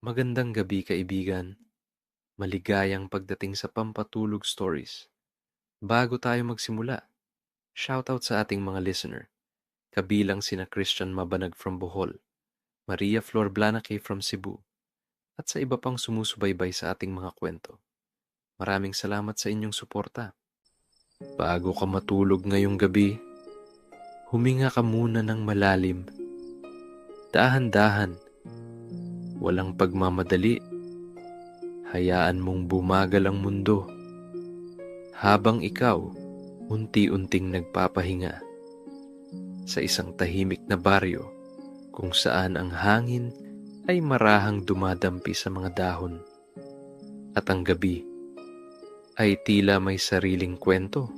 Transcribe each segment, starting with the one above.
Magandang gabi kaibigan, maligayang pagdating sa Pampatulog Stories. Bago tayo magsimula, shoutout sa ating mga listener, kabilang sina Christian Mabanag from Bohol, Maria Flor Blanake from Cebu, at sa iba pang sumusubaybay sa ating mga kwento. Maraming salamat sa inyong suporta. Bago ka matulog ngayong gabi, huminga ka muna ng malalim, dahan-dahan, walang pagmamadali. Hayaan mong bumagal ang mundo habang ikaw unti-unting nagpapahinga sa isang tahimik na baryo kung saan ang hangin ay marahang dumadampi sa mga dahon at ang gabi ay tila may sariling kwento.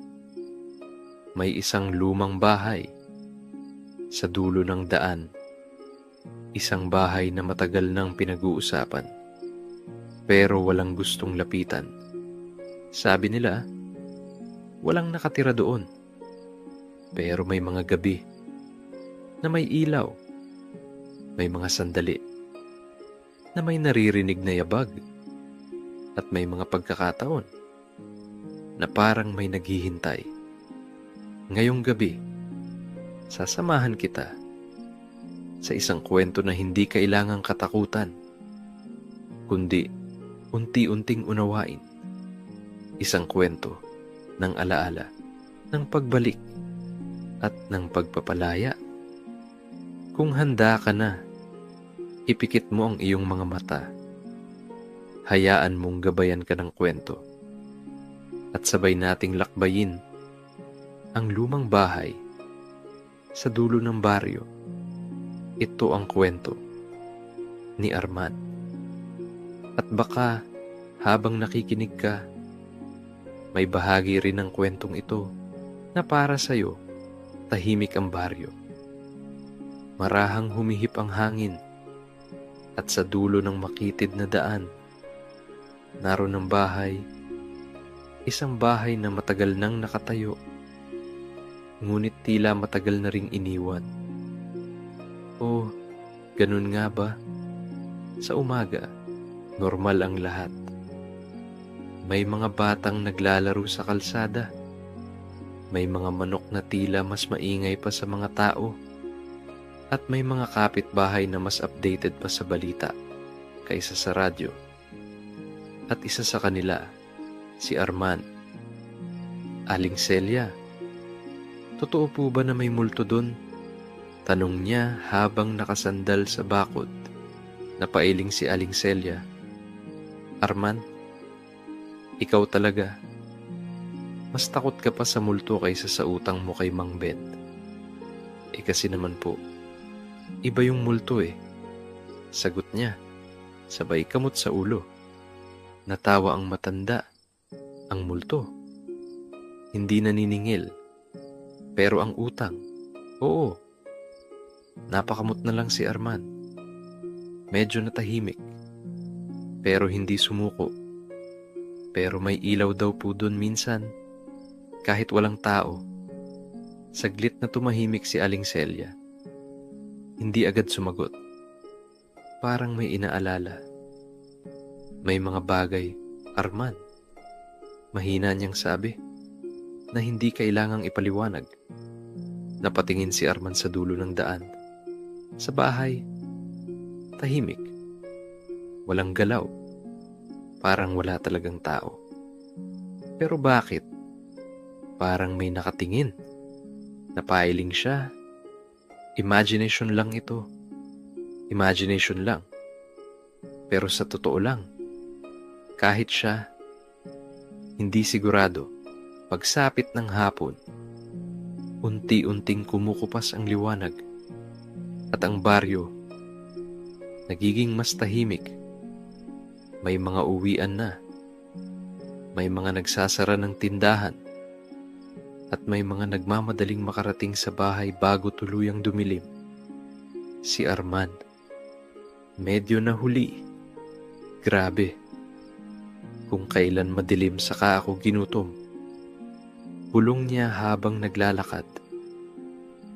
May isang lumang bahay sa dulo ng daan, isang bahay na matagal nang pinag-uusapan pero walang gustong lapitan. Sabi nila, walang nakatira doon. Pero may mga gabi na may ilaw, may mga sandali na may naririnig na yabag, at may mga pagkakataon na parang may naghihintay. Ngayong gabi, sasamahan kita sa isang kwento na hindi kailangang katakutan, kundi unti-unting unawain. Isang kwento ng alaala, ng pagbalik, at ng pagpapalaya. Kung handa ka na, ipikit mo ang iyong mga mata. Hayaan mong gabayan ka ng kwento. At sabay nating lakbayin ang lumang bahay sa dulo ng baryo. Ito ang kwento ni Arman. At baka habang nakikinig ka, may bahagi rin ng kwentong ito na para sa'yo. Tahimik ang baryo. Marahang humihip ang hangin, at sa dulo ng makitid na daan, naroon ang bahay, isang bahay na matagal nang nakatayo, ngunit tila matagal na ring iniwan. Oh, ganun nga ba? Sa umaga, normal ang lahat. May mga batang naglalaro sa kalsada. May mga manok na tila mas maingay pa sa mga tao. At may mga kapitbahay na mas updated pa sa balita kaysa sa radyo. At isa sa kanila, si Arman. Aling Celia, totoo po ba na may multo doon? Tanong niya habang nakasandal sa bakod. Napailing si Aling Celia. Arman, ikaw talaga. Mas takot ka pa sa multo kaysa sa utang mo kay Mang Ben. Kasi naman po, iba yung multo eh. Sagot niya, sabay kamot sa ulo. Natawa ang matanda. Ang multo, hindi naniningil. Pero ang utang, oo. Napakamot na lang si Arman. Medyo natahimik, pero hindi sumuko. Pero may ilaw daw po doon minsan, kahit walang tao. Saglit na tumahimik si Aling Celia. Hindi agad sumagot. Parang may inaalala. May mga bagay, Arman, mahina niyang sabi, na hindi kailangang ipaliwanag. Napatingin si Arman sa dulo ng daan. Sa bahay, tahimik. Walang galaw. Parang wala talagang tao. Pero bakit? Parang may nakatingin. Napailing siya. Imagination lang ito. Imagination lang. Pero sa totoo lang, kahit siya, hindi sigurado. Pagsapit ng hapon, unti-unting kumukupas ang liwanag. At ang baryo, nagiging mas tahimik. May mga uwian na. May mga nagsasara ng tindahan. At may mga nagmamadaling makarating sa bahay bago tuluyang dumilim. Si Arman, medyo nahuli. Grabe. Kung kailan madilim saka ako ginutom. Bulong niya habang naglalakad.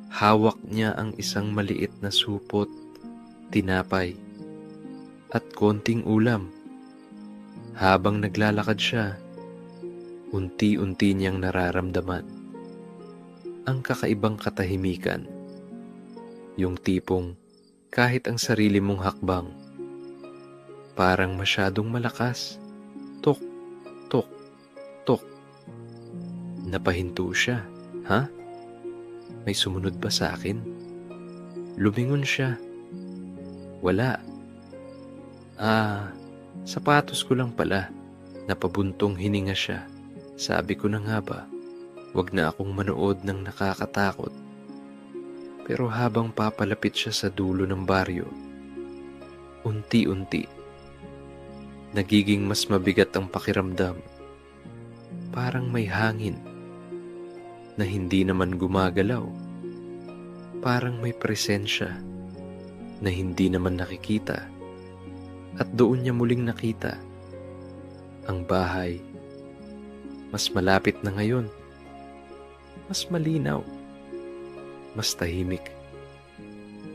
Hawak niya ang isang maliit na supot, tinapay, at konting ulam. Habang naglalakad siya, unti-unti niyang nararamdaman ang kakaibang katahimikan. Yung tipong kahit ang sarili mong hakbang, parang masyadong malakas. Tok, tok, tok. Napahinto siya. Ha? May sumunod ba sa akin? Lumingon siya. Wala. Sapatos ko lang pala. Napabuntong hininga siya. Sabi ko na nga ba, wag na akong manood ng nakakatakot. Pero habang papalapit siya sa dulo ng baryo, unti-unti, nagiging mas mabigat ang pakiramdam. Parang may hangin na hindi naman gumagalaw. Parang may presensya na hindi naman nakikita. At doon niya muling nakita ang bahay. Mas malapit na ngayon. Mas malinaw. Mas tahimik.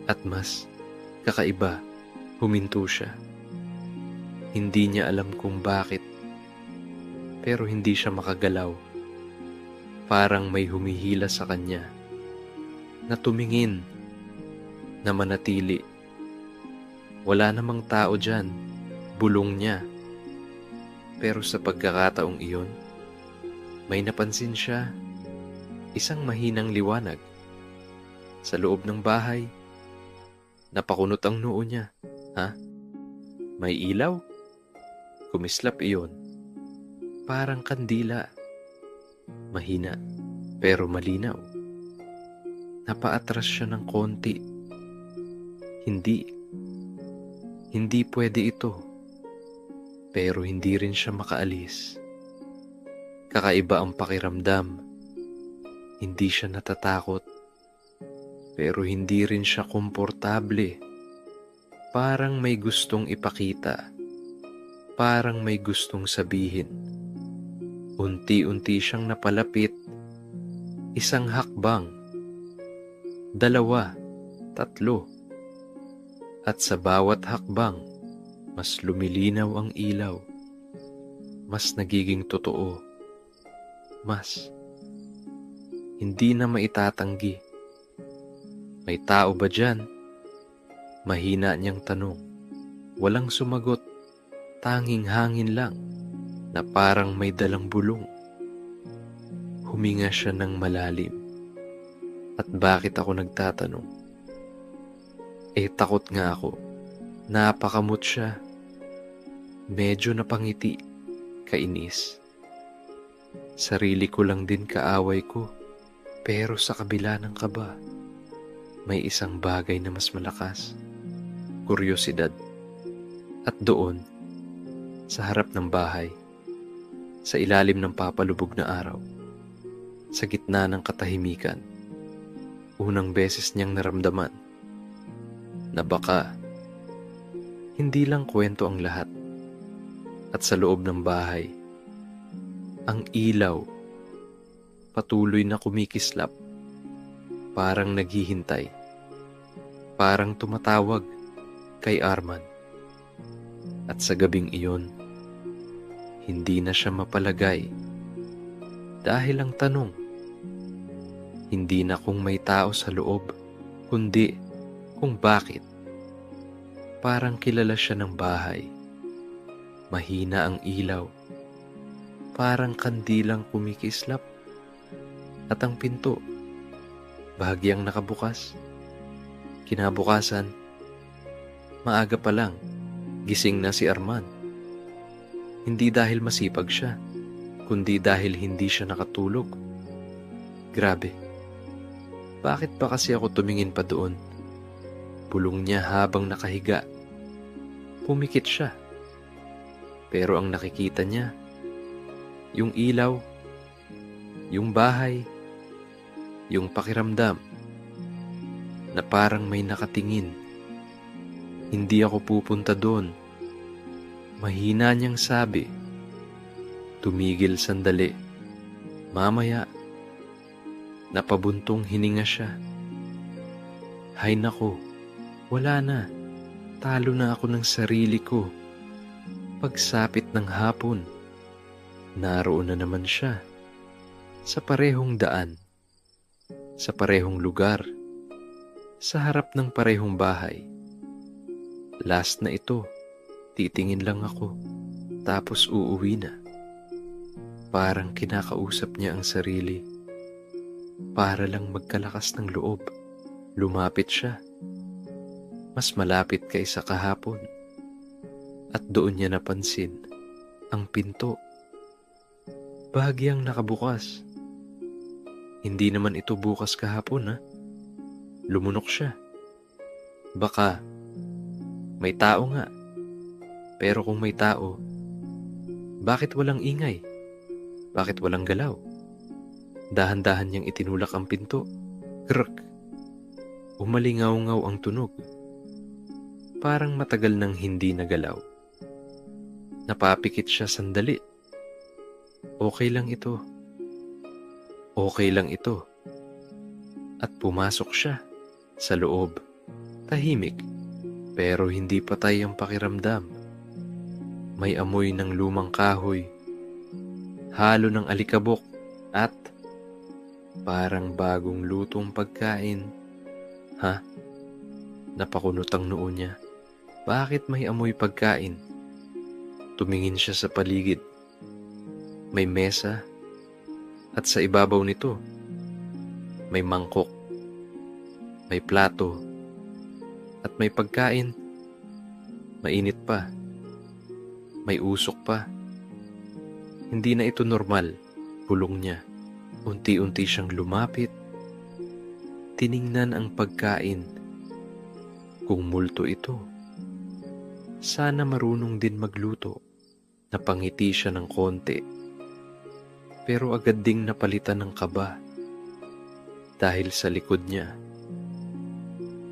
At mas kakaiba. Huminto siya. Hindi niya alam kung bakit. Pero hindi siya makagalaw. Parang may humihila sa kanya. Na tumingin. Na manatili. Wala namang tao dyan. Bulong niya. Pero sa pagkakataong iyon, may napansin siya. Isang mahinang liwanag. Sa loob ng bahay. Napakunot ang noo niya. Ha? May ilaw? Kumislap iyon. Parang kandila. Mahina, pero malinaw. Napaatras siya ng konti. Hindi pwede ito. Pero hindi rin siya makaalis. Kakaiba ang pakiramdam. Hindi siya natatakot. Pero hindi rin siya komportable. Parang may gustong ipakita. Parang may gustong sabihin. Unti-unti siyang napalapit. Isang hakbang. 2, 3. At sa bawat hakbang, mas lumilinaw ang ilaw. Mas nagiging totoo. Mas hindi na maitatanggi. May tao ba dyan? Mahina niyang tanong. Walang sumagot. Tanging hangin lang na parang may dalang bulong. Huminga siya ng malalim. At bakit ako nagtatanong? Takot nga ako. Napakamot siya. Medyo napangiti. Kainis. Sarili ko lang din kaaway ko. Pero sa kabila ng kaba, may isang bagay na mas malakas. Kuryosidad. At doon, sa harap ng bahay, sa ilalim ng papalubog na araw, sa gitna ng katahimikan, unang beses niyang naramdaman na baka hindi lang kwento ang lahat. At sa loob ng bahay, ang ilaw patuloy na kumikislap, parang naghihintay, parang tumatawag kay Arman. At sa gabing iyon, hindi na siya mapalagay dahil ang tanong, hindi na kung may tao sa loob, kundi kung bakit. Parang kilala siya ng bahay. Mahina ang ilaw. Parang kandilang kumikislap. At ang pinto, bahagyang nakabukas. Kinabukasan, maaga pa lang, gising na si Arman. Hindi dahil masipag siya, kundi dahil hindi siya nakatulog. Grabe. Bakit ba kasi ako tumingin pa doon? Bulong niya habang nakahiga. Pumikit siya. Pero ang nakikita niya, yung ilaw, yung bahay, yung pakiramdam, na parang may nakatingin. Hindi ako pupunta doon. Mahina niyang sabi. Tumigil sandali. Mamaya, napabuntong hininga siya. Hay nako, wala na. Talo na ako ng sarili ko. Pagsapit ng hapon, naroon na naman siya. Sa parehong daan, sa parehong lugar, sa harap ng parehong bahay. Last na ito, titingin lang ako, tapos uuwi na. Parang kinakausap niya ang sarili. Para lang magkalakas ng loob, lumapit siya. Mas malapit kaysa kahapon. At doon niya napansin ang pinto. Bahagyang nakabukas. Hindi naman ito bukas kahapon, ha? Lumunok siya. Baka may tao nga. Pero kung may tao, bakit walang ingay? Bakit walang galaw? Dahan-dahan niyang itinulak ang pinto. Krk! Umalingaw-ngaw ang tunog. Parang matagal nang hindi nagalaw. Napapikit siya sandali. Okay lang ito. Okay lang ito. At pumasok siya sa loob. Tahimik, pero hindi patay ang pakiramdam. May amoy ng lumang kahoy, halo ng alikabok, at parang bagong lutong pagkain. Ha? Napakunot ang noo niya. Bakit may amoy pagkain? Tumingin siya sa paligid. May mesa, at sa ibabaw nito, may mangkok, may plato, at may pagkain. Mainit pa, may usok pa. Hindi na ito normal, bulong niya. Unti-unti siyang lumapit. Tiningnan ang pagkain. Kung multo ito, sana marunong din magluto. Napangiti siya ng konti. Pero agad ding napalitan ng kaba. Dahil sa likod niya,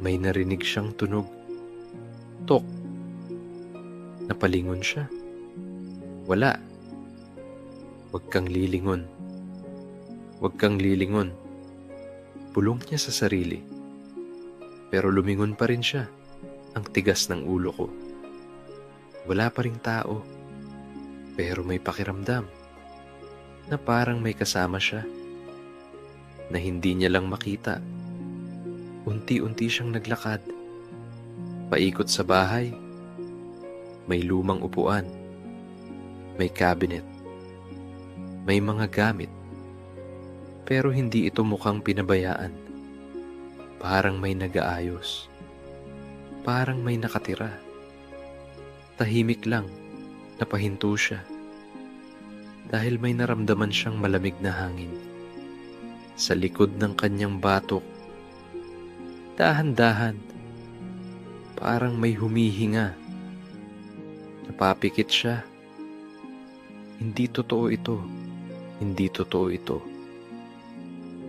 may narinig siyang tunog. Tok. Napalingon siya. Wala. Huwag kang lilingon. Huwag kang lilingon. Bulong niya sa sarili. Pero lumingon pa rin siya. Ang tigas ng ulo ko. Wala pa ring tao. Pero may pakiramdam na parang may kasama siya na hindi niya lang makita. Unti-unti siyang naglakad. Paikot sa bahay. May lumang upuan. May cabinet. May mga gamit. Pero hindi ito mukhang pinabayaan. Parang may nag-aayos. Parang may nakatira. Tahimik lang. Napahinto siya. Dahil may naramdaman siyang malamig na hangin. Sa likod ng kanyang batok. Dahan-dahan. Parang may humihinga. Napapikit siya. Hindi totoo ito. Hindi totoo ito.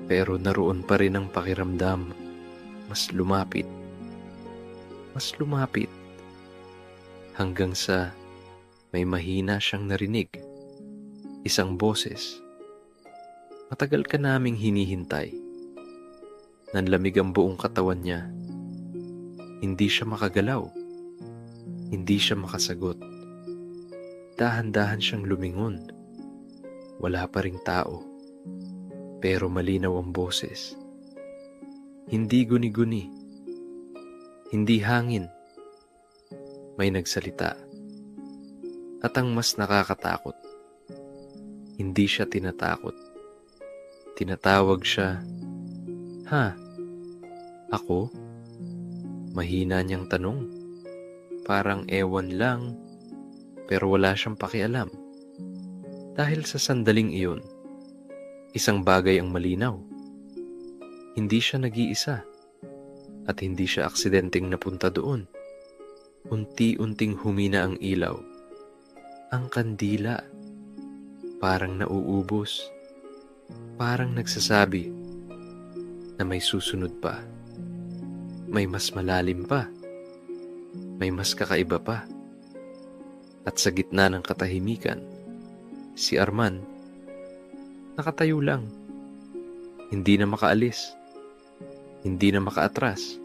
Pero naroon pa rin ang pakiramdam. Mas lumapit. Mas lumapit. Hanggang sa may mahina siyang narinig. Isang boses. Matagal ka naming hinihintay. Nanlamig ang buong katawan niya. Hindi siya makagalaw. Hindi siya makasagot. Dahan-dahan siyang lumingon. Wala pa ring tao. Pero malinaw ang boses. Hindi guni-guni. Hindi hangin. May nagsalita. At ang mas nakakatakot, hindi siya tinatakot. Tinatawag siya, "Ha? Ako?" Mahina niyang tanong. Parang ewan lang, pero wala siyang pakialam. Dahil sa sandaling iyon, isang bagay ang malinaw. Hindi siya nag-iisa at hindi siya aksidenteng napunta doon. Unti-unting humina ang ilaw. Ang kandila, parang nauubos. Parang nagsasabi na may susunod pa. May mas malalim pa. May mas kakaiba pa. At sa gitna ng katahimikan, si Arman, nakatayo lang. Hindi na makaalis. Hindi na makaatras.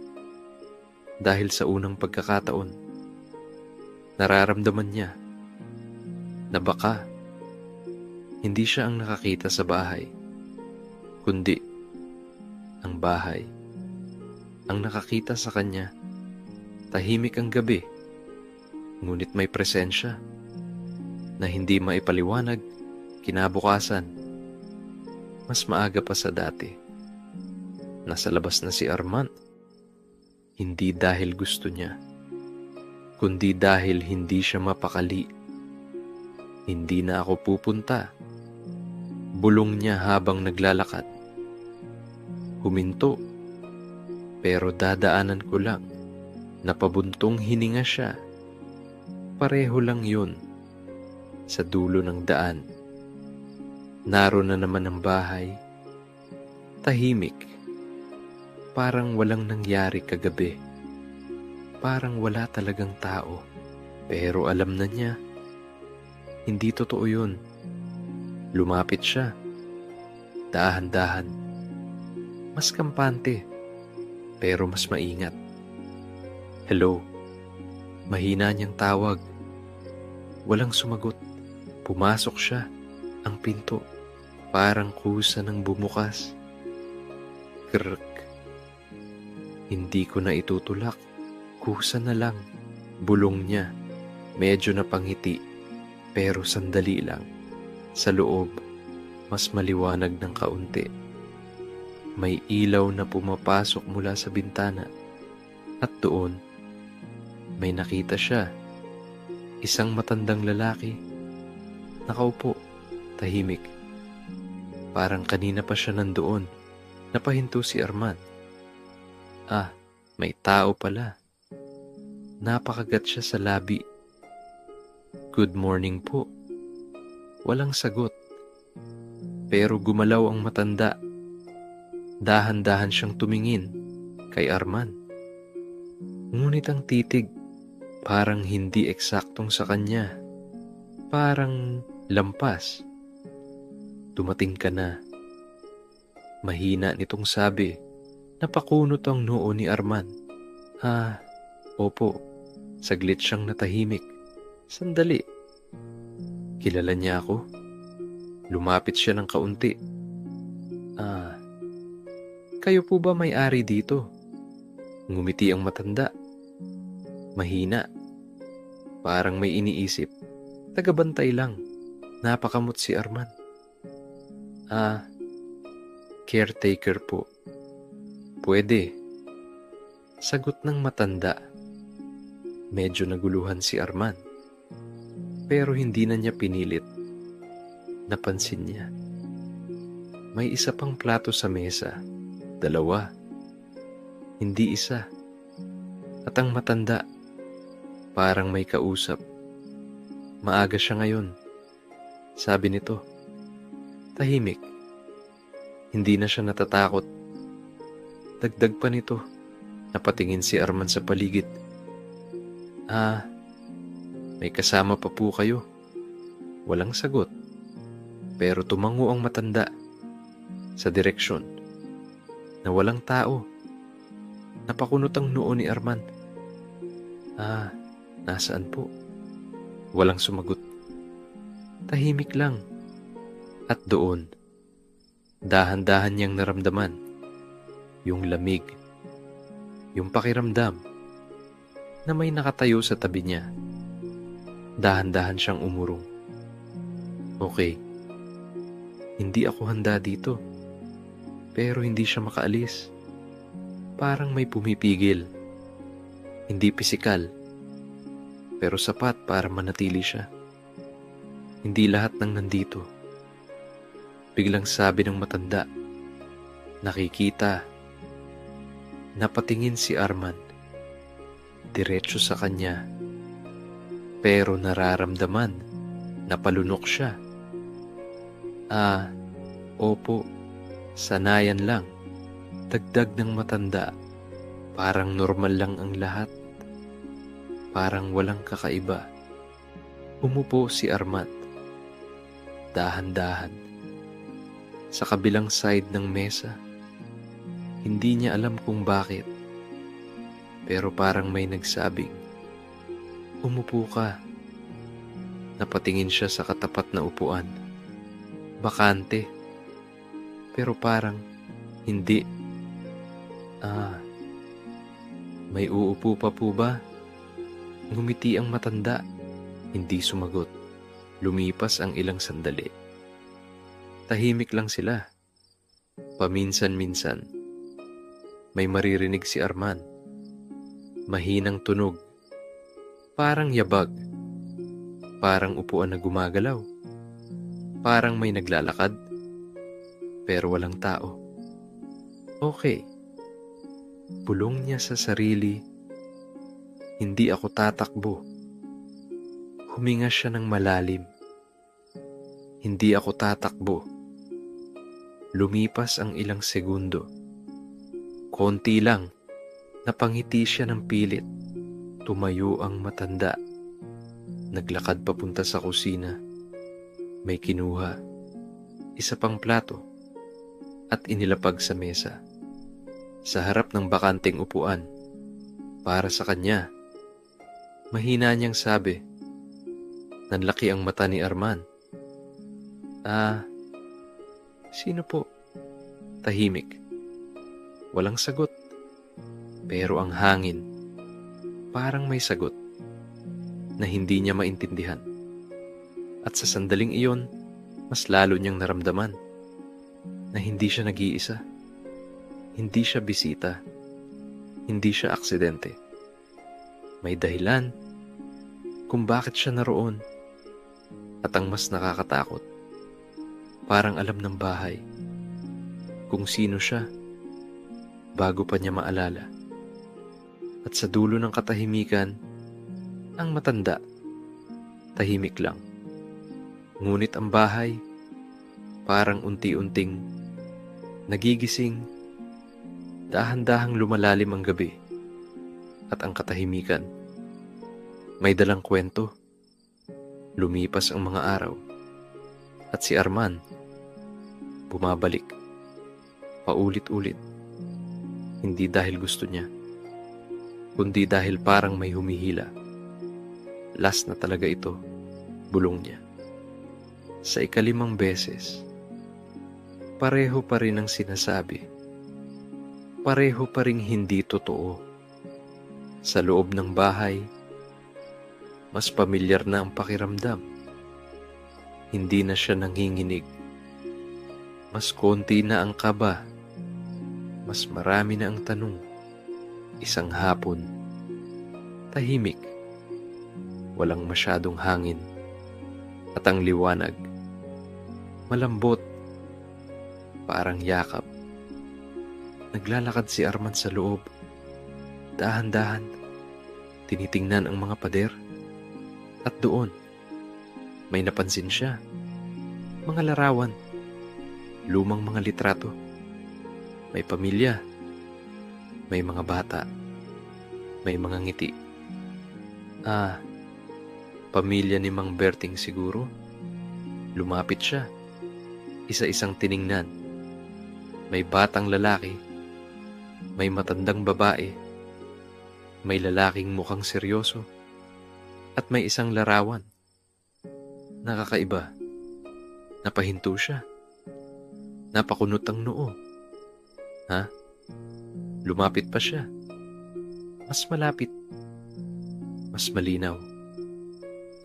Dahil sa unang pagkakataon, Nararamdaman niya na baka hindi siya ang nakakita sa bahay, kundi ang bahay ang nakakita sa kanya. Tahimik ang gabi, ngunit may presensya na hindi maipaliwanag. Kinabukasan, mas maaga pa sa dati, nasa labas na si Armand. Hindi dahil gusto niya, kundi dahil hindi siya mapakali. Hindi na ako pupunta, bulong niya habang naglalakad. Huminto, pero dadaanan ko lang. Napabuntong hininga siya. Pareho lang yun. Sa dulo ng daan, naroon na naman ang bahay. Tahimik, parang walang nangyari kagabi. Parang wala talagang tao. Pero alam na niya, hindi totoo yun. Lumapit siya, dahan-dahan. Mas kampante, pero mas maingat. Hello, mahina niyang tawag. Walang sumagot. Pumasok siya. Ang pinto, parang kusa ng bumukas. Krk. Hindi ko na itutulak. Kusa na lang. Bulong niya. Medyo napangiti, pero sandali lang. Sa loob, mas maliwanag ng kaunti. May ilaw na pumapasok mula sa bintana. At doon, may nakita siya. Isang matandang lalaki. Nakaupo, tahimik. Parang kanina pa siya nandoon. Napahinto si Armand. Ah, may tao pala. Napakagat siya sa labi. Good morning po. Walang sagot. Pero gumalaw ang matanda. Dahan-dahan siyang tumingin kay Armand. Ngunit ang titig, parang hindi eksaktong sa kanya. Parang lampas. Dumating ka na. Mahina nitong sabi. Napakunot ang noo ni Armand. Ah, opo. Saglit siyang natahimik. Sandali. Kilala niya ako? Lumapit siya ng kaunti. Ah, kayo po ba may-ari dito? Ngumiti ang matanda. Mahina. Parang may iniisip. Tagabantay lang. Napakamot si Armand. Ah, caretaker po. Pwede. Sagot ng matanda. Medyo naguluhan si Armand. Pero hindi na niya pinilit. Napansin niya. May isa pang plato sa mesa. 2. Hindi isa. At ang matanda, parang may kausap. Maaga siya ngayon. Sabi nito. Tahimik. Hindi na siya natatakot. Dagdag pa nito. Napatingin si Armand sa paligid. Ah, may kasama pa po kayo. Walang sagot. Pero tumango ang matanda sa direksyon na walang tao. Napakunot ang noo ni Armand. Ah, nasaan po? Walang sumagot. Tahimik lang. At doon, dahan-dahan niyang naramdaman yung lamig, yung pakiramdam na may nakatayo sa tabi niya. Dahan-dahan siyang umurong. Okay, hindi ako handa dito. Pero hindi siya makaalis. Parang may pumipigil. Hindi pisikal, pero sapat para manatili siya. Hindi lahat ng nandito. Biglang sabi ng matanda. Nakikita. Napatingin si Armand. Diretso sa kanya. Pero nararamdaman na palunok siya. Ah, opo. Sanayan lang. Dagdag ng matanda. Parang normal lang ang lahat. Parang walang kakaiba. Umupo si Armand. Dahan-dahan. Sa kabilang side ng mesa. Hindi niya alam kung bakit. Pero parang may nagsabing, Umupo ka. Napatingin siya sa katapat na upuan. Bakante. Pero parang hindi. Ah, may uupo pa po ba? Ngumiti ang matanda. Hindi sumagot. Lumipas ang ilang sandali. Tahimik lang sila. Paminsan-minsan, may maririnig si Arman. Mahinang tunog. Parang yabag. Parang upuan na gumagalaw. Parang may naglalakad. Pero walang tao. Okay. Bulong niya sa sarili. Hindi ako tatakbo. Huminga siya ng malalim. Hindi ako tatakbo. Lumipas ang ilang segundo. Konti lang. Napangiti siya ng pilit. Tumayo ang matanda. Naglakad papunta sa kusina. May kinuha. Isa pang plato. At inilapag sa mesa. Sa harap ng bakanting upuan. Para sa kanya. Mahina niyang sabi. Nanlaki ang mata ni Arman. Sino po? Tahimik. Walang sagot. Pero ang hangin, parang may sagot na hindi niya maintindihan. At sa sandaling iyon, mas lalo niyang naramdaman na hindi siya nag-iisa. Hindi siya bisita. Hindi siya aksidente. May dahilan kung bakit siya naroon. At ang mas nakakatakot, parang alam ng bahay kung sino siya bago pa niya maalala. At sa dulo ng katahimikan, ang matanda, tahimik lang. Ngunit ang bahay, parang unti-unting nagigising, dahan-dahang lumalalim ang gabi. At ang katahimikan, may dalang kwento. Lumipas ang mga araw. At si Arman, bumabalik. Paulit-ulit. Hindi dahil gusto niya, kundi dahil parang may humihila. Last na talaga ito, bulong niya. Sa ikalimang beses, pareho pa rin ang sinasabi. Pareho pa ring hindi totoo. Sa loob ng bahay, mas pamilyar na ang pakiramdam. Hindi na siya nanginginig. Mas konti na ang kaba. Mas marami na ang tanong. Isang hapon, tahimik. Walang masyadong hangin. At ang liwanag, malambot. Parang yakap. Naglalakad si Arman sa loob. Dahan-dahan, tinitingnan ang mga pader. At doon, may napansin siya. Mga larawan, lumang mga litrato. May pamilya, may mga bata, may mga ngiti. Pamilya ni Mang Berting siguro. Lumapit siya, isa-isang tiningnan. May batang lalaki, may matandang babae, may lalaking mukhang seryoso, at may isang larawan. Nakakaiba. Napahinto siya. Napakunot ang noo. Lumapit pa siya. Mas malapit. Mas malinaw.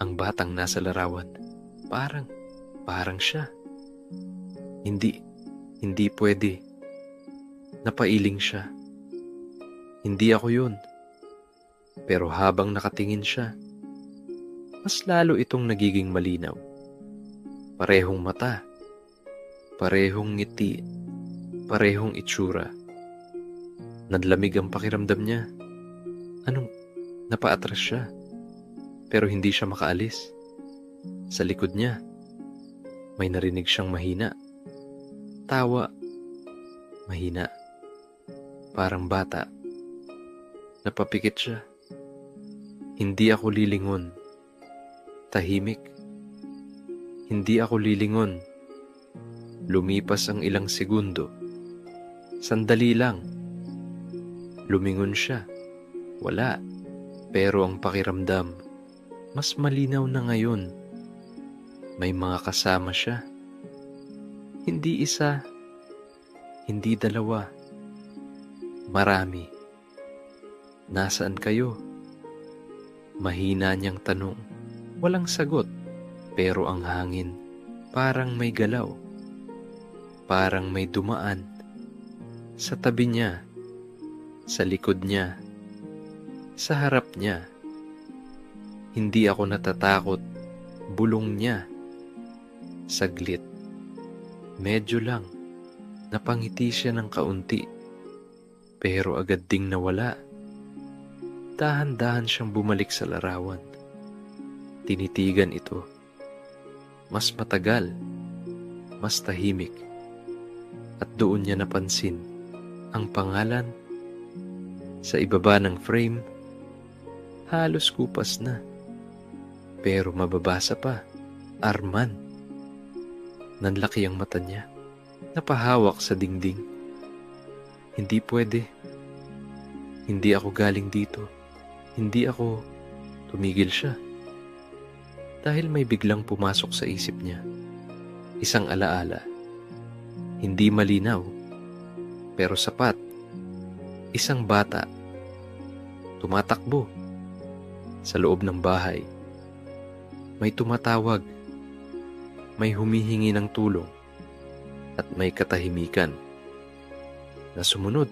Ang batang nasa larawan. Parang siya. Hindi pwede. Napailing siya. Hindi ako yun. Pero habang nakatingin siya, mas lalo itong nagiging malinaw. Parehong mata, parehong ngiti, parehong itsura. Nanlamig ang pakiramdam niya. Napaatras siya, pero hindi siya makaalis. Sa likod niya, may narinig siyang mahina. Tawa, mahina, parang bata. Napapikit siya. Hindi ako lilingon. Tahimik. Hindi ako lilingon. Lumipas ang ilang segundo. Sandali lang. Lumingon siya. Wala. Pero ang pakiramdam, Mas malinaw na ngayon. May mga kasama siya. Hindi isa, hindi dalawa. Marami. Nasaan kayo? Mahina niyang tanong. Walang sagot, pero ang hangin parang may galaw. Parang may dumaan. Sa tabi niya, sa likod niya, sa harap niya. Hindi ako natatakot, bulong niya. Saglit. Medyo lang. Napangiti siya ng kaunti. Pero agad ding nawala. Dahan-dahan siyang bumalik sa larawan. Tinitigan ito. Mas matagal. Mas tahimik. At doon niya napansin ang pangalan sa ibaba ng frame. Halos kupas na. Pero mababasa pa. Arman. Nanlaki ang mata niya. Napahawak sa dingding. Hindi pwede. Hindi ako galing dito. Hindi ako. Tumigil siya. Dahil may biglang pumasok sa isip niya. Isang alaala. Hindi malinaw. Pero sapat. Isang bata. Tumatakbo. Sa loob ng bahay. May tumatawag. May humihingi ng tulong. At may katahimikan. Na sumunod.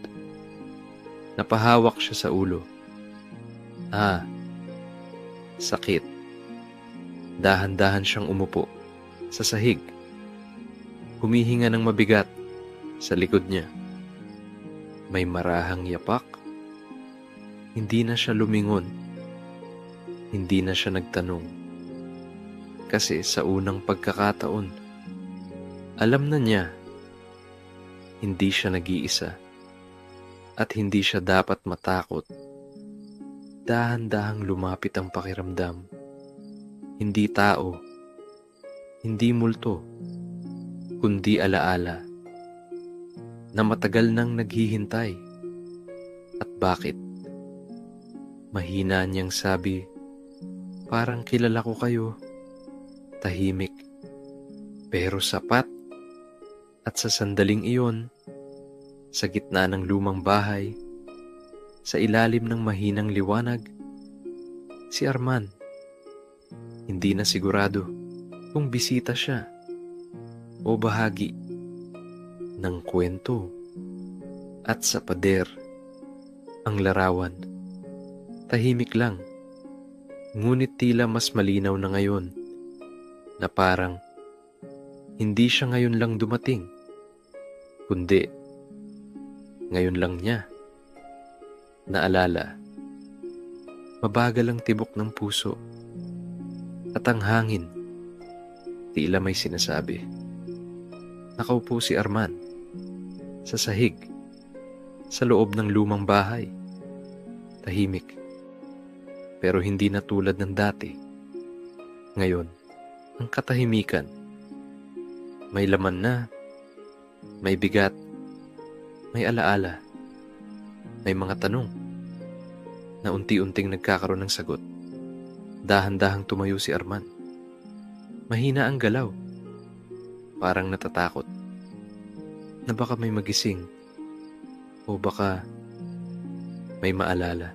Napahawak siya sa ulo. Sakit. Dahan-dahan siyang umupo. Sa sahig. Humihinga ng mabigat. Sa likod niya. May marahang yapak. Hindi na siya lumingon. Hindi na siya nagtanong. Kasi sa unang pagkakataon, alam na niya, hindi siya nag-iisa at hindi siya dapat matakot. Dahan-dahang lumapit ang pakiramdam. Hindi tao, hindi multo, kundi alaala na matagal nang naghihintay. At bakit? Mahina niyang sabi, parang kilala ko kayo. Tahimik, pero sapat. At sa sandaling iyon, sa gitna ng lumang bahay, sa ilalim ng mahinang liwanag, si Arman. Hindi na sigurado kung bisita siya o bahagi ng kwento. At sa pader, ang larawan, tahimik lang, ngunit tila mas malinaw na ngayon. Na parang hindi siya ngayon lang dumating, kundi ngayon lang niya naalala. Mabagal ang tibok ng puso at ang hangin tila may sinasabi. Nakaupo si Arman sa sahig sa loob ng lumang bahay. Tahimik, pero hindi na tulad ng dati. Ngayon, ang katahimikan, may laman na, may bigat, may alaala, may mga tanong na unti-unting nagkakaroon ng sagot. Dahan-dahang tumayo si Arman. Mahina ang galaw, parang natatakot na baka may magising o baka may maalala.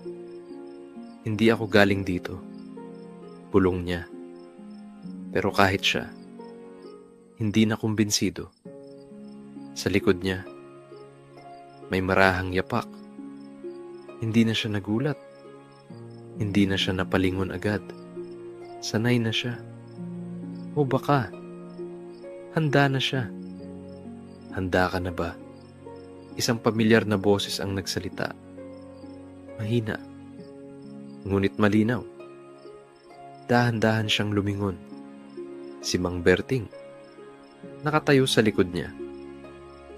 Hindi ako galing dito, bulong niya. Pero kahit siya, hindi na kumbinsido. Sa likod niya, may marahang yapak. Hindi na siya nagulat. Hindi na siya napalingon agad. Sanay na siya. O baka, handa na siya. Handa ka na ba? Isang pamilyar na boses ang nagsalita. Mahina, ngunit malinaw. Dahan-dahan siyang lumingon. Si Mang Berting, nakatayo sa likod niya.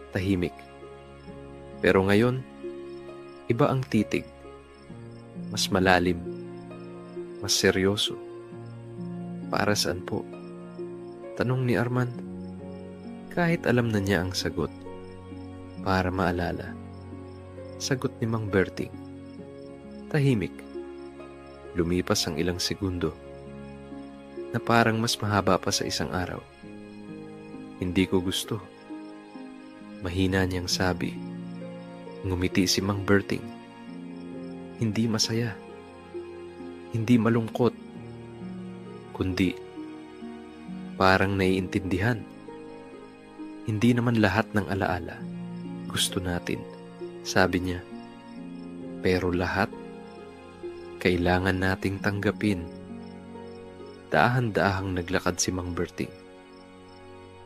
Tahimik. Pero ngayon, iba ang titig. Mas malalim. Mas seryoso. Para saan po? Tanong ni Arman. Kahit alam na niya ang sagot. Para maalala. Sagot ni Mang Berting. Tahimik. Lumipas ang ilang segundo. na parang mas mahaba pa sa isang araw. Hindi ko gusto. Mahina niyang sabi. Ngumiti si Mang Berting. Hindi masaya. Hindi malungkot. Kundi parang naiintindihan. Hindi naman lahat ng alaala gusto natin, sabi niya. Pero lahat kailangan nating tanggapin. Dahan-dahang naglakad si Mang Berting.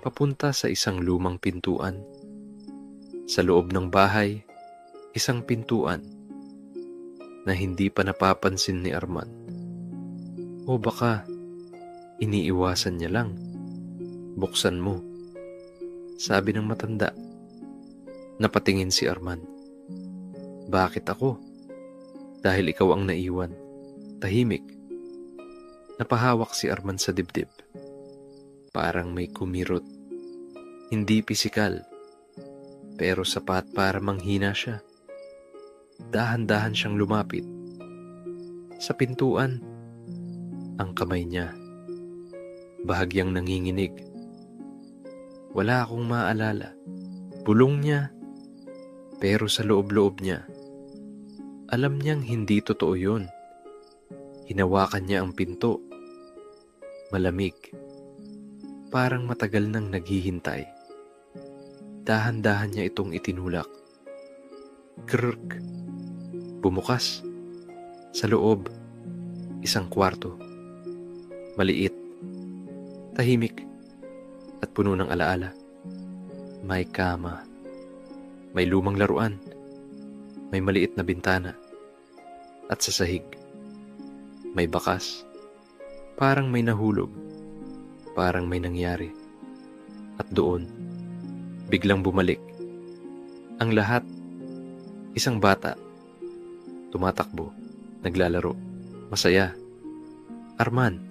Papunta sa isang lumang pintuan. Sa loob ng bahay, isang pintuan na hindi pa napapansin ni Arman. O baka iniiwasan niya lang. Buksan mo, sabi ng matanda. Napatingin si Arman. Bakit ako? Dahil ikaw ang naiwan. Tahimik. Napahawak si Arman sa dibdib. Parang may kumirot. Hindi pisikal, pero sapat para manghina siya. Dahan-dahan siyang lumapit. Sa pintuan, ang kamay niya, bahagyang nanginginig. Wala akong maalala. Bulong niya, pero sa loob-loob niya, alam niyang hindi totoo yun. Hinawakan niya ang pinto. Malamig. Parang matagal nang naghihintay. Dahan-dahan niya itong itinulak. Krrk. Bumukas. Sa loob, isang kwarto. Maliit. Tahimik. At puno ng alaala. May kama. May lumang laruan. May maliit na bintana. At sa sahig, may bakas. Parang may nahulog. Parang may nangyari. At doon, biglang bumalik. Ang lahat, isang bata. Tumatakbo, naglalaro, masaya. Arman,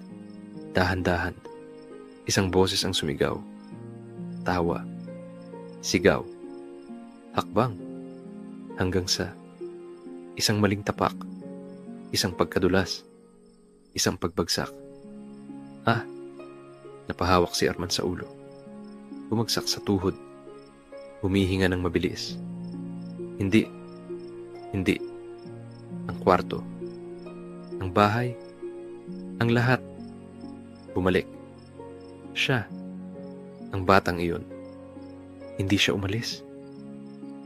dahan-dahan. Isang boses ang sumigaw. Tawa, sigaw, hakbang. Hanggang sa isang maling tapak, isang pagkadulas, isang pagbagsak. Napahawak si Arman sa ulo. Bumagsak sa tuhod. Humihinga ng mabilis. Hindi. Ang kwarto. Ang bahay. Ang lahat. Bumalik. Siya. Ang batang iyon. Hindi siya umalis.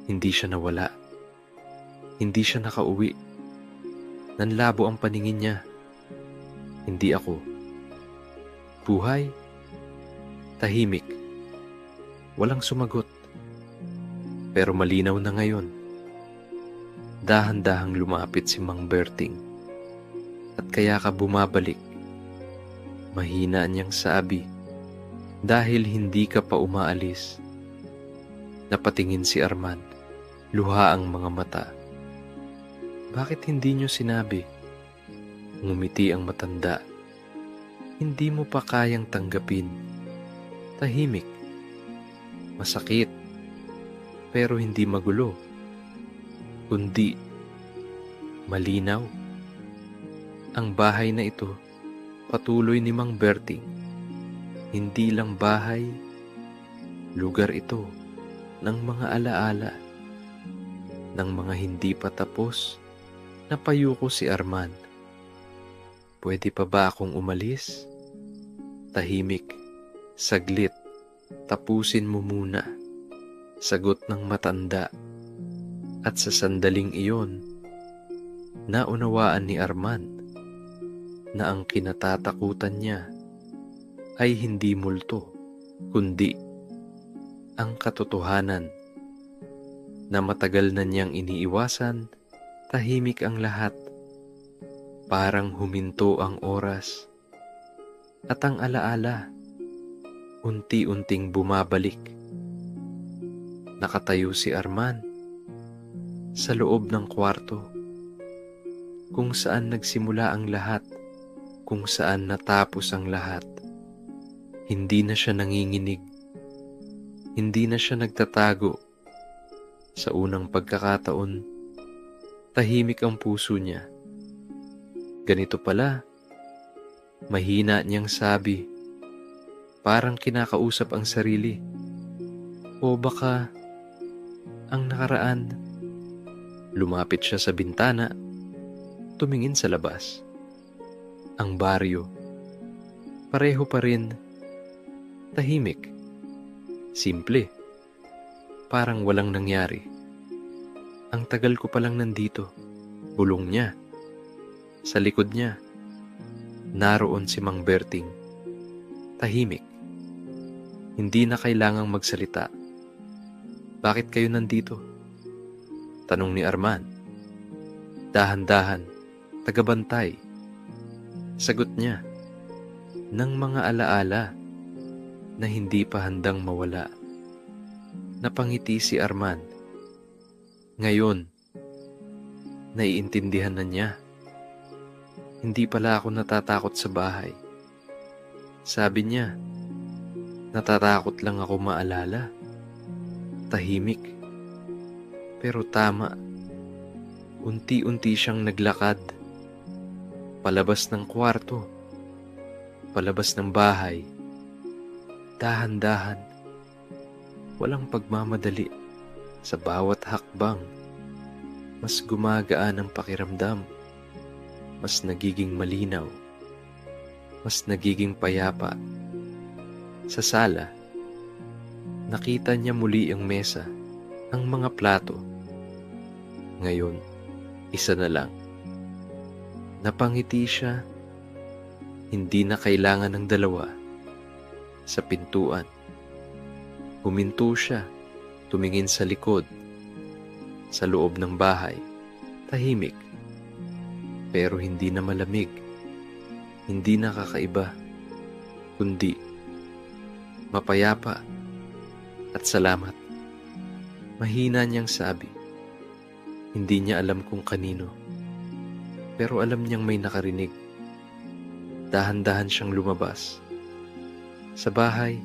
Hindi siya nawala. Hindi siya nakauwi. Nanlabo ang paningin niya. Hindi ako. Buhay. Tahimik. Walang sumagot. Pero malinaw na ngayon. Dahan-dahang lumapit si Mang Berting. At kaya ka bumabalik. Mahina niyang sabi. Dahil hindi ka pa umaalis. Napatingin si Arman. Luha ang mga mata. Bakit hindi niyo sinabi? Ngumiti ang matanda. Hindi mo pa kayang tanggapin. Tahimik. Masakit. Pero hindi magulo. Kundi malinaw. Ang bahay na ito, patuloy ni Mang Berting. Hindi lang bahay, lugar ito ng mga alaala. Ng mga hindi pa tapos. Napayuko si Arman. Pwede pa ba akong umalis? Tahimik. Saglit. Tapusin mo muna. Sagot ng matanda. At sa sandaling iyon, naunawaan ni Arman na ang kinatatakutan niya ay hindi multo, kundi ang katotohanan na matagal na niyang iniiwasan. Tahimik ang lahat. Parang huminto ang oras. At ang alaala, unti-unting bumabalik. Nakatayo si Arman sa loob ng kwarto, kung saan nagsimula ang lahat, kung saan natapos ang lahat. Hindi na siya nanginginig. Hindi na siya nagtatago. Sa unang pagkakataon, tahimik ang puso niya. Ganito pala Mahina niyang sabi, parang kinakausap ang sarili. O baka ang nakaraan. Lumapit siya sa bintana, tumingin sa labas. Ang baryo, pareho pa rin, tahimik, simple, parang walang nangyari. Ang tagal ko palang nandito, bulong niya. Sa likod niya, naroon si Mang Berting, tahimik. Hindi na kailangang magsalita. Bakit kayo nandito? Tanong ni Arman. Dahan-dahan, tagabantay. Sagot niya, ng mga alaala na hindi pa handang mawala. Napangiti si Arman. Ngayon, naiintindihan na niya. Hindi pala ako natatakot sa bahay. Sabi niya, natatakot lang ako maalala. Tahimik. Pero tama. Unti-unti siyang naglakad. Palabas ng kwarto. Palabas ng bahay. Dahan-dahan. Walang pagmamadali. Sa bawat hakbang, mas gumagaan ang pakiramdam. Mas nagiging malinaw. Mas nagiging payapa. Sa sala, nakita niya muli ang mesa, ang mga plato. Ngayon, isa na lang. Napangiti siya, hindi na kailangan ng dalawa. Sa pintuan, huminto siya, tumingin sa likod. Sa loob ng bahay, tahimik. Pero hindi na malamig, hindi na kakaiba, kundi mapayapa at salamat. Mahina niyang sabi. Hindi niya alam kung kanino, pero alam niyang may nakarinig. Dahan-dahan siyang lumabas. Sa bahay,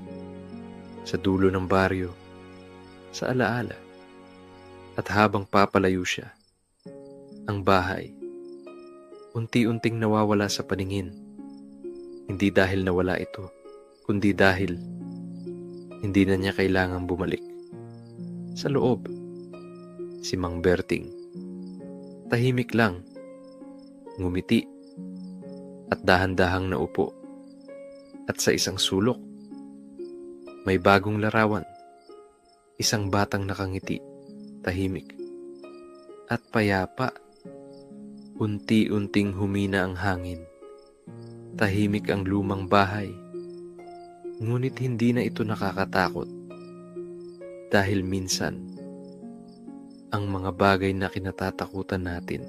sa dulo ng baryo, sa alaala. At habang papalayo siya, ang bahay, unti-unting nawawala sa paningin. Hindi dahil nawala ito, kundi dahil hindi na niya kailangang bumalik. Sa loob, si Mang Berting, tahimik lang, ngumiti, at dahan-dahang naupo. At sa isang sulok, may bagong larawan, isang batang nakangiti, tahimik, at payapa. Unti-unting humina ang hangin. Tahimik ang lumang bahay. Ngunit hindi na ito nakakatakot. Dahil minsan, ang mga bagay na kinatatakutan natin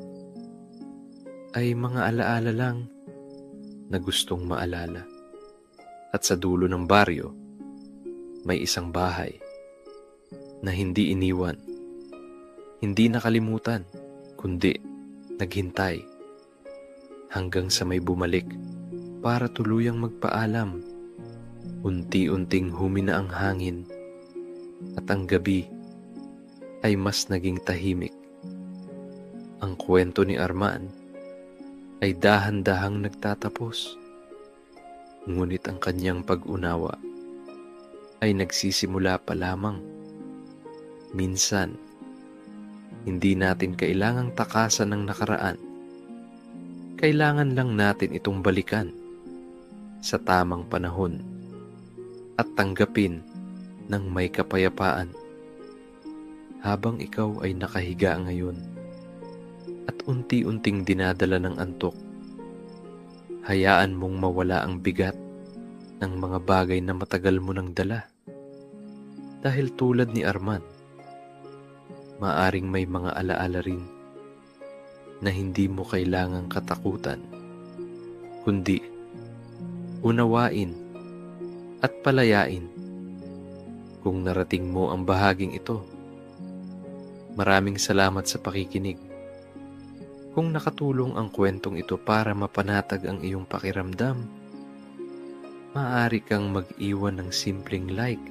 ay mga alaala lang na gustong maalala. At sa dulo ng baryo, may isang bahay na hindi iniwan, hindi nakalimutan, kundi naghintay hanggang sa may bumalik para tuluyang magpaalam. Unti-unting humina ang hangin at ang gabi ay mas naging tahimik. Ang kwento ni Arman ay dahan-dahang nagtatapos, ngunit ang kanyang pag-unawa ay nagsisimula pa lamang. Minsan, hindi natin kailangang takasan ng nakaraan. Kailangan lang natin itong balikan sa tamang panahon at tanggapin ng may kapayapaan. Habang ikaw ay nakahiga ngayon at unti-unting dinadala ng antok, hayaan mong mawala ang bigat ng mga bagay na matagal mo nang dala. Dahil tulad ni Arman, maaring may mga alaala rin na hindi mo kailangang katakutan, kundi unawain at palayain. Kung narating mo ang bahaging ito, maraming salamat sa pakikinig. Kung nakatulong ang kwentong ito para mapanatag ang iyong pakiramdam, maaari kang mag-iwan ng simpleng like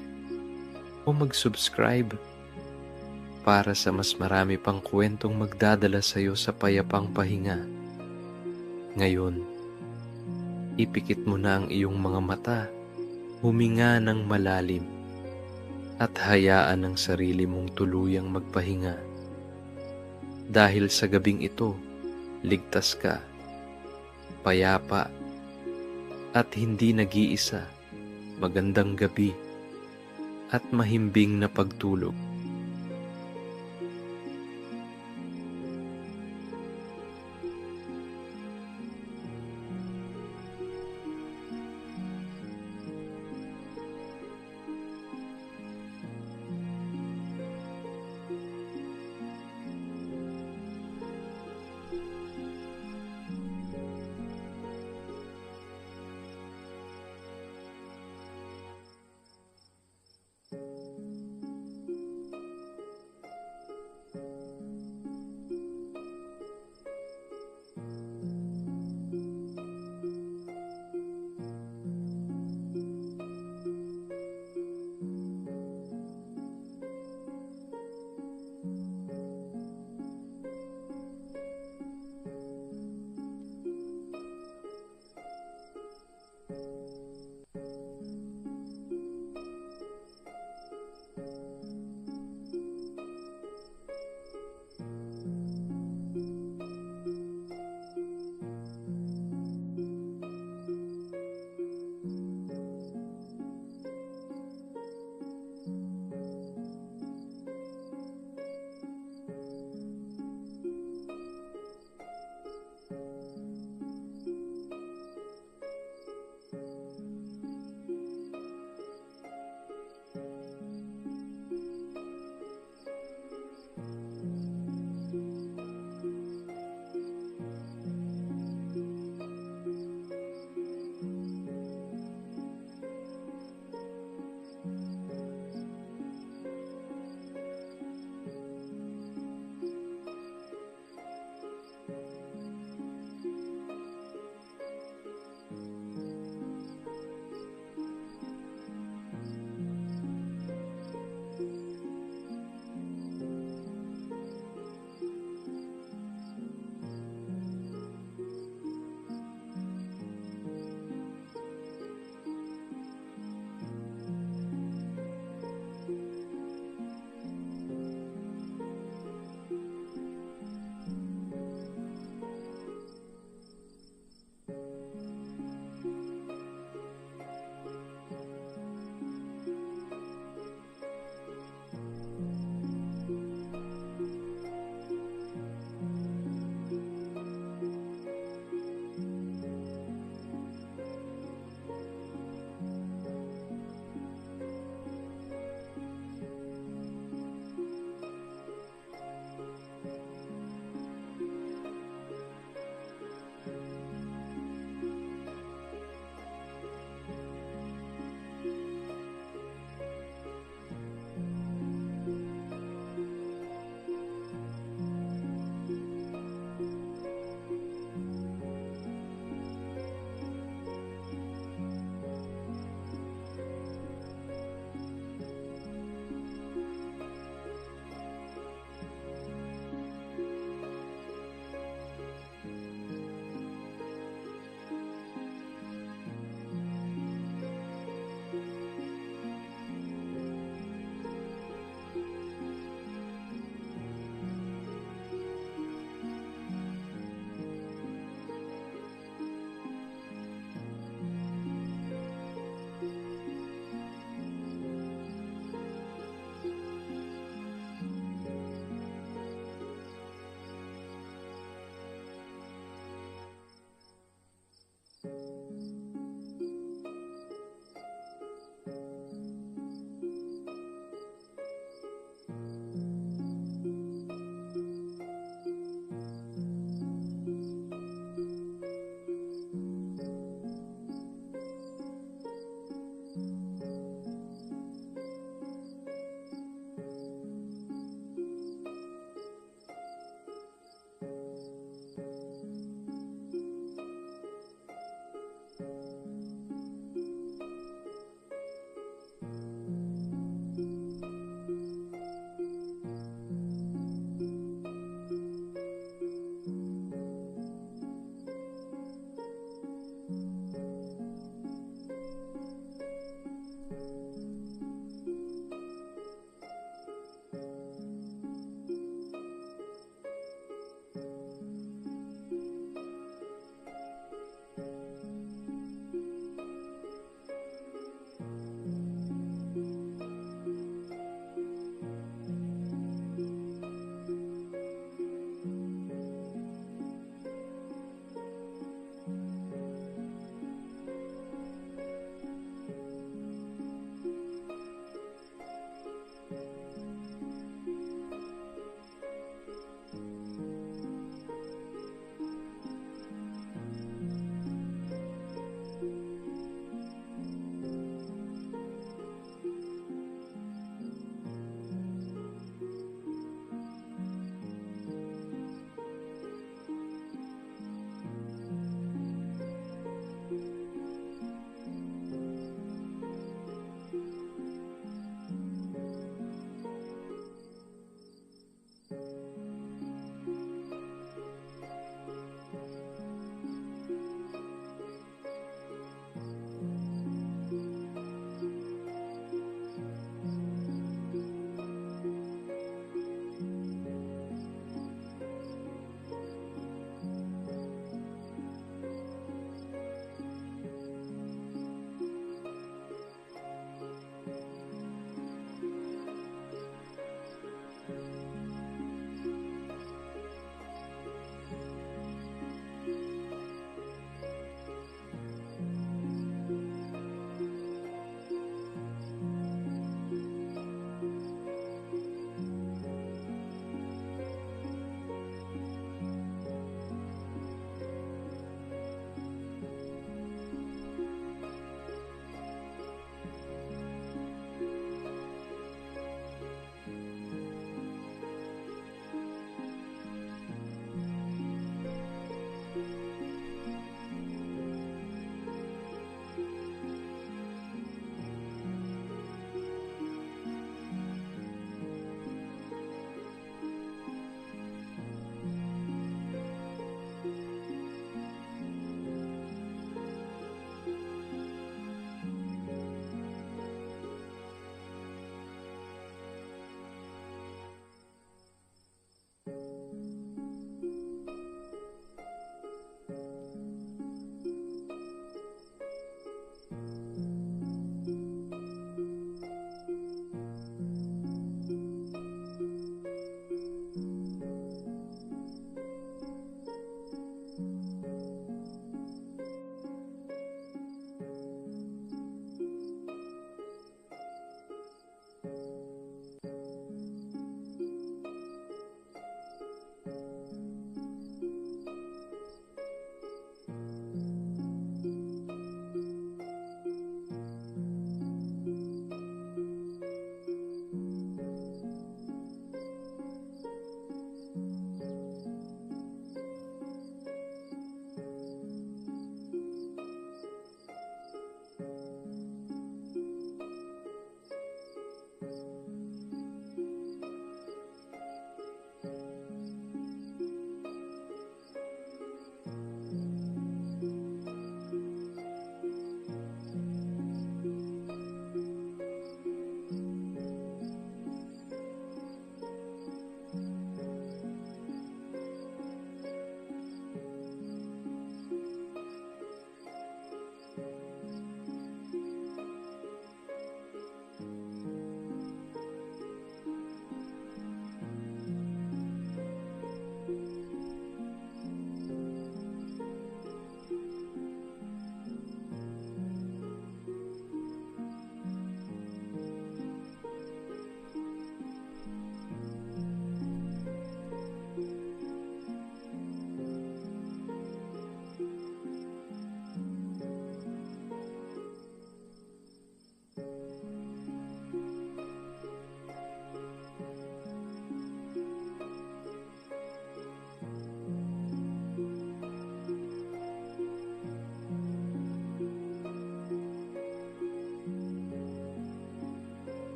o mag-subscribe para sa mas marami pang kwentong magdadala sa iyo sa payapang pahinga. Ngayon, ipikit mo na ang iyong mga mata, huminga ng malalim, at hayaan ang sarili mong tuluyang magpahinga. Dahil sa gabing ito, ligtas ka, payapa, at hindi nag-iisa. Magandang gabi at mahimbing na pagtulog.